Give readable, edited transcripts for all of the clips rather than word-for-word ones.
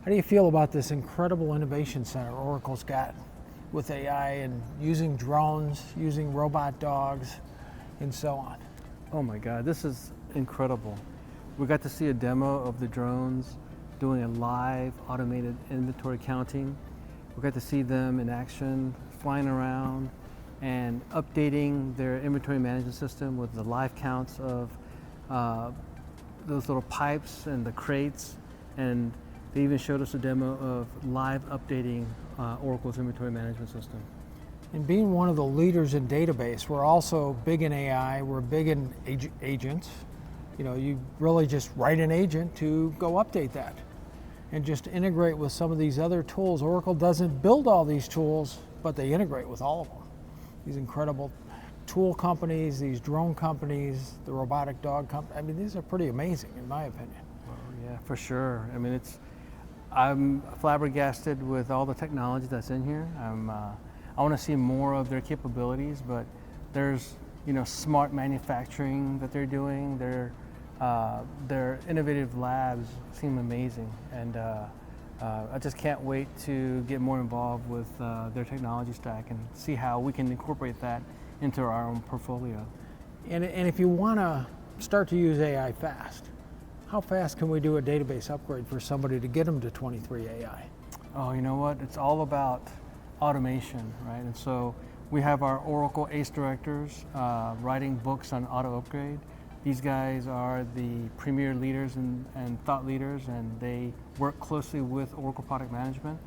How do you feel about this incredible innovation center Oracle's got with AI and using drones, using robot dogs, and so on? Oh my God, this is incredible. We got to see a demo of the drones doing a live automated inventory counting. We got to see them in action, flying around and updating their inventory management system with the live counts of those little pipes and the crates. And they even showed us a demo of live updating Oracle's inventory management system. And being one of the leaders in database, we're also big in AI, we're big in agents. You know, you really just write an agent to go update that and just integrate with some of these other tools. Oracle doesn't build all these tools, but they integrate with all of them. These incredible tool companies, these drone companies, the robotic dog company. I mean, these are pretty amazing in my opinion. Well, yeah, for sure. I mean, I'm flabbergasted with all the technology that's in here. I want to see more of their capabilities, but there's, you know, smart manufacturing that they're doing. Their innovative labs seem amazing, and I just can't wait to get more involved with their technology stack and see how we can incorporate that into our own portfolio. And if you want to start to use AI fast, how fast can we do a database upgrade for somebody to get them to 23 AI? Oh, you know what? It's all about automation, right? And so we have our Oracle ACE directors writing books on auto upgrade. These guys are the premier leaders and thought leaders, and they work closely with Oracle Product Management.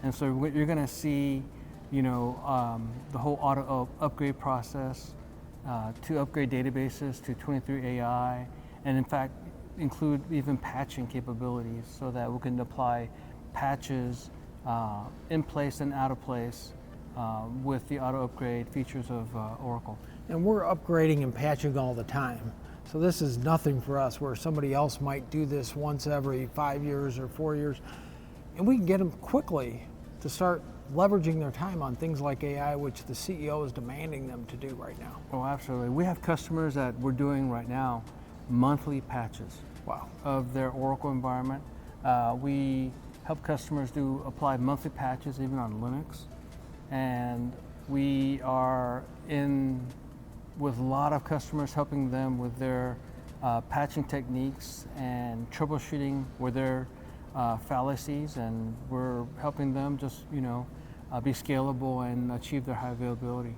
And so what you're going to see, you know, the whole auto upgrade process to upgrade databases to 23 AI, and in fact include even patching capabilities so that we can apply patches in place and out of place with the auto upgrade features of Oracle. And we're upgrading and patching all the time. So this is nothing for us, where somebody else might do this once every 5 years or 4 years. And we can get them quickly to start leveraging their time on things like AI, which the CEO is demanding them to do right now. Oh, absolutely. We have customers that we're doing right now monthly patches. Wow. Of their Oracle environment. We help customers apply monthly patches even on Linux. And we are in with a lot of customers, helping them with their patching techniques and troubleshooting with their fallacies, and we're helping them just, you know, be scalable and achieve their high availability.